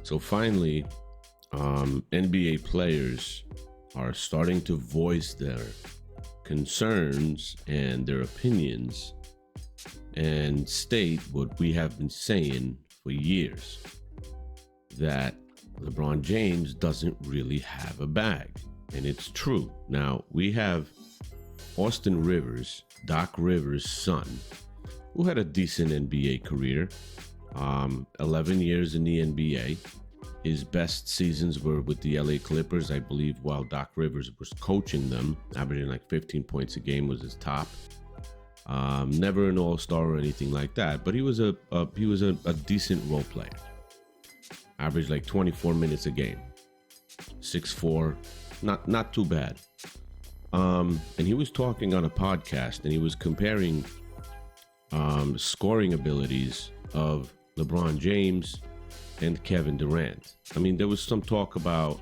So finally, NBA players are starting to voice their concerns and their opinions and state what we have been saying for years, that LeBron James doesn't really have a bag. And it's true. Now, we have Austin Rivers, Doc Rivers' son, who had a decent NBA career, 11 years in the NBA. His best seasons were with the LA Clippers, I believe, while Doc Rivers was coaching them, averaging like 15 points a game was his top. Never an all-star or anything like that, but he was a decent role player. Averaged like 24 minutes a game. 6'4", not too bad. And he was talking on a podcast, and he was comparing scoring abilities of LeBron James and Kevin Durant. I mean, there was some talk about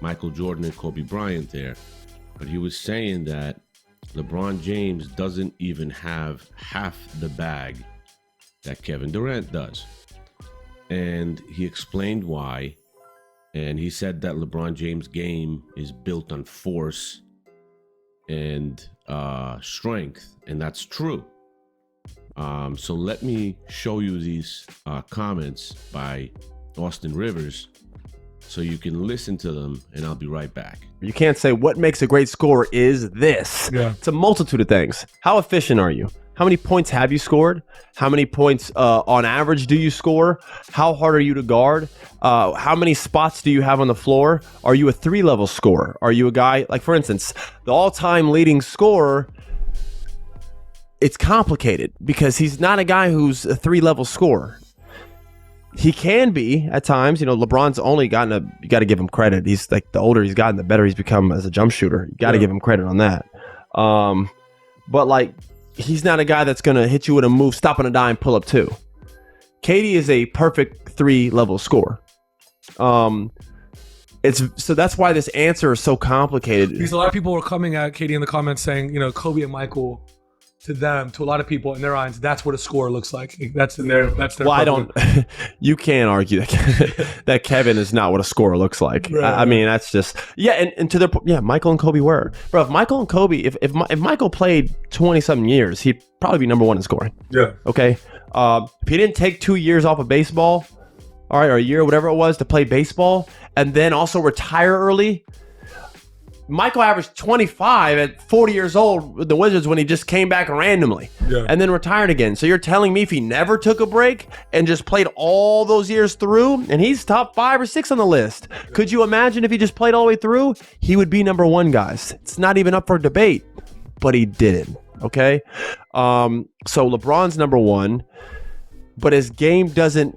Michael Jordan and Kobe Bryant there, but he was saying that LeBron James doesn't even have half the bag that Kevin Durant does. And he explained why. And he said that LeBron James' game is built on force and strength, and that's true. So let me show you these comments by Austin Rivers so you can listen to them, and I'll be right back. You can't say what makes a great scorer is this. Yeah. It's a multitude of things. How efficient are you? How many points have you scored? How many points on average do you score? How hard are you to guard? How many spots do you have on the floor? Are you a 3-level scorer? Are you a guy, like for instance, the all-time leading scorer? It's complicated because he's not a guy who's a 3-level scorer. He can be at times. You know, LeBron's only gotten you got to give him credit. He's like, the older he's gotten, the better he's become as a jump shooter. You got to give him credit on that. But like, he's not a guy that's going to hit you with a move, stop on a dime, pull up 2. KD is a perfect 3-level scorer. So that's why this answer is so complicated. Because a lot of people were coming at KD in the comments saying, you know, Kobe and Michael, to them, to a lot of people in their eyes, that's what a score looks like. That's their. Well, I don't. You can't argue that that Kevin is not what a scorer looks like. Right. I mean, that's just and to their Michael and Kobe were, bro. If Michael and Kobe, if Michael played 20-something years, he'd probably be number 1 in scoring. Yeah. Okay. If he didn't take 2 years off of baseball, all right, or a year, whatever it was, to play baseball, and then also retire early. Michael averaged 25 at 40 years old with the Wizards when he just came back randomly and then retired again. So you're telling me if he never took a break and just played all those years through, and he's top 5 or 6 on the list. Could you imagine if he just played all the way through? He would be number 1, guys. It's not even up for debate, but he didn't. Okay. So LeBron's number 1, but his game doesn't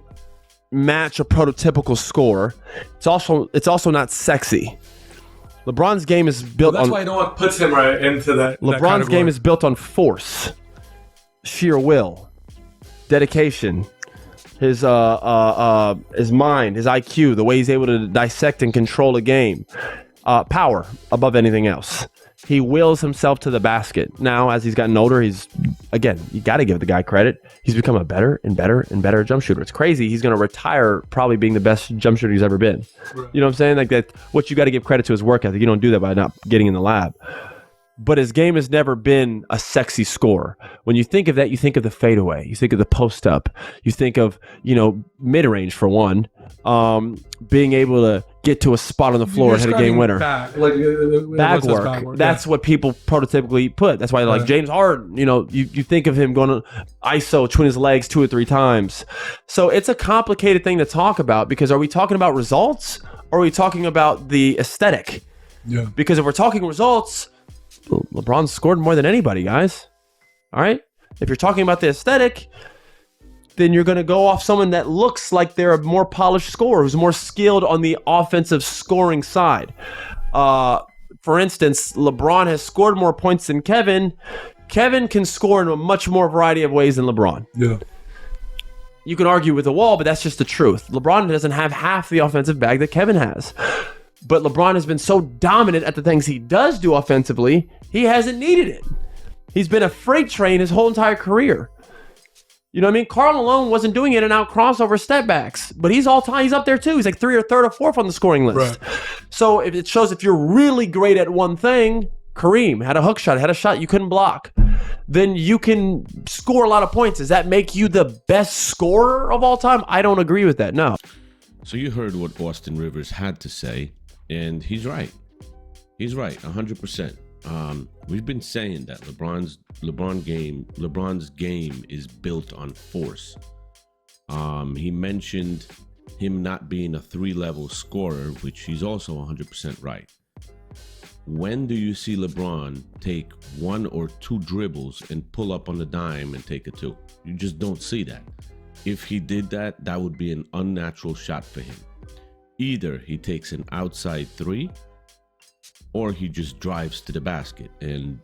match a prototypical score. It's also not sexy. LeBron's game is built on... That's why no one puts him right into that. LeBron's game is built on force, sheer will, dedication, his mind, his IQ, the way he's able to dissect and control a game, power above anything else. He wills himself to the basket. Now, as he's gotten older, you got to give the guy credit. He's become a better and better and better jump shooter. It's crazy. He's going to retire probably being the best jump shooter he's ever been. Right. You know what I'm saying? Like that. What you got to give credit to his work ethic. You don't do that by not getting in the lab. But his game has never been a sexy score. When you think of that, you think of the fadeaway. You think of the post up. You think of, mid range for one. Being able to get to a spot on the floor and hit a game winner. Bag work. Yeah. That's what people prototypically put. That's why like James Harden, you think of him going to ISO, twin his legs 2 or 3 times. So it's a complicated thing to talk about because are we talking about results or are we talking about the aesthetic? Yeah. Because if we're talking results, LeBron scored more than anybody, guys. All right? If you're talking about the aesthetic, then you're going to go off someone that looks like they're a more polished scorer, who's more skilled on the offensive scoring side. For instance, LeBron has scored more points than Kevin. Kevin can score in a much more variety of ways than LeBron. Yeah. You can argue with the wall, but that's just the truth. LeBron doesn't have half the offensive bag that Kevin has. But LeBron has been so dominant at the things he does do offensively, he hasn't needed it. He's been a freight train his whole entire career. You know what I mean? Karl Malone wasn't doing in and out crossover step backs, but he's all time. He's up there too. He's like 3 or 3rd or 4th on the scoring list. Right. So if it shows if you're really great at one thing, Kareem had a hook shot, had a shot you couldn't block, then you can score a lot of points. Does that make you the best scorer of all time? I don't agree with that. No. So you heard what Austin Rivers had to say, and he's right. He's right, 100%. We've been saying that LeBron's game is built on force. He mentioned him not being a 3-level scorer, which he's also 100% right. When do you see LeBron take 1 or 2 dribbles and pull up on the dime and take a 2? You just don't see that. If he did that, that would be an unnatural shot for him. Either he takes an outside 3, or he just drives to the basket and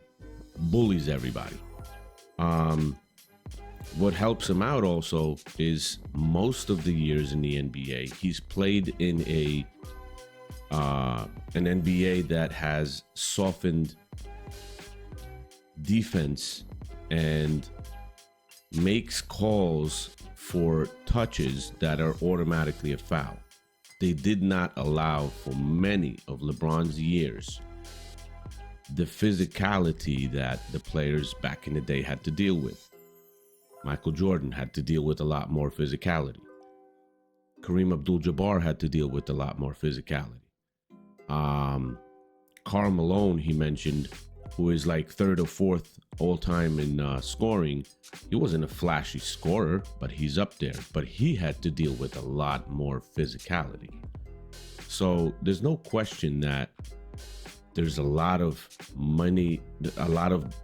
bullies everybody. What helps him out also is most of the years in the NBA, he's played in an NBA that has softened defense and makes calls for touches that are automatically a foul. They did not allow for many of LeBron's years the physicality that the players back in the day had to deal with. Michael Jordan had to deal with a lot more physicality. Kareem Abdul-Jabbar had to deal with a lot more physicality. Karl Malone, he mentioned, who is like 3rd or 4th all-time in scoring. He wasn't a flashy scorer, but he's up there. But he had to deal with a lot more physicality. So there's no question that there's a lot of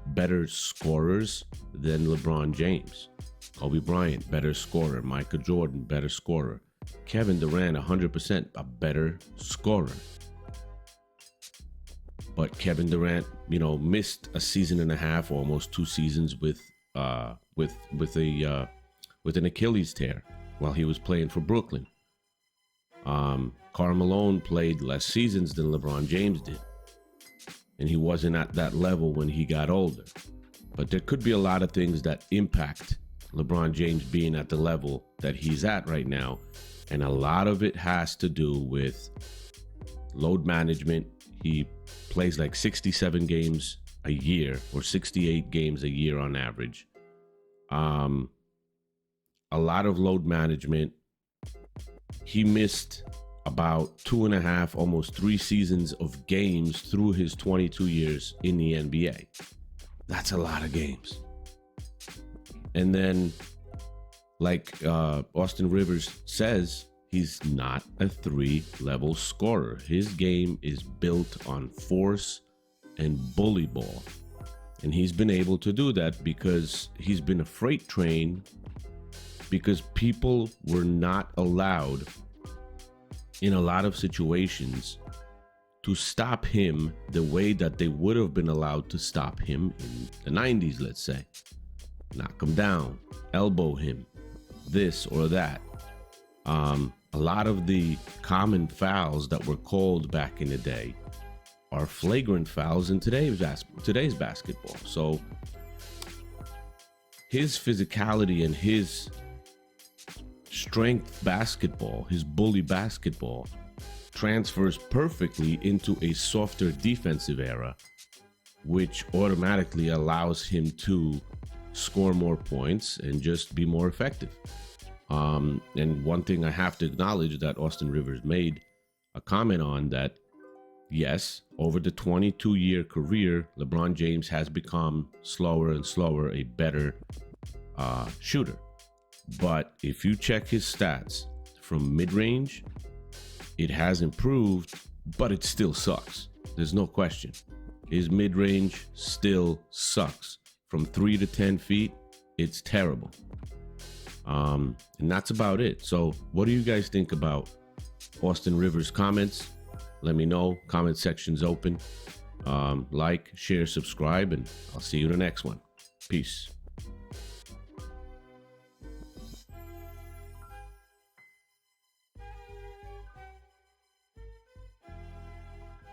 better scorers than LeBron James. Kobe Bryant, better scorer. Michael Jordan, better scorer. Kevin Durant, 100% a better scorer. But Kevin Durant, missed a season and a half, almost 2 seasons with an Achilles tear while he was playing for Brooklyn. Karl Malone played less seasons than LeBron James did, and he wasn't at that level when he got older. But there could be a lot of things that impact LeBron James being at the level that he's at right now, and a lot of it has to do with load management. He plays like 67 games a year or 68 games a year on average. A lot of load management. He missed about 2.5, almost 3 seasons of games through his 22 years in the NBA. That's a lot of games. And then, like Austin Rivers says, he's not a 3-level scorer. His game is built on force and bully ball. And he's been able to do that because he's been a freight train, because people were not allowed in a lot of situations to stop him the way that they would have been allowed to stop him in the 90s, let's say. Knock him down, elbow him, this or that. A lot of the common fouls that were called back in the day are flagrant fouls in today's basketball. So his physicality and his strength basketball, his bully basketball, transfers perfectly into a softer defensive era, which automatically allows him to score more points and just be more effective. And one thing I have to acknowledge that Austin Rivers made a comment on, that yes, over the 22-year career, LeBron James has become slower and slower, a better shooter. But if you check his stats from mid-range, it has improved, but it still sucks. There's no question. His mid-range still sucks. From 3 to 10 feet, it's terrible. And that's about it. So what do you guys think about Austin Rivers' comments? Let me know. Comment section's open. Like, share, subscribe, and I'll see you in the next one. Peace.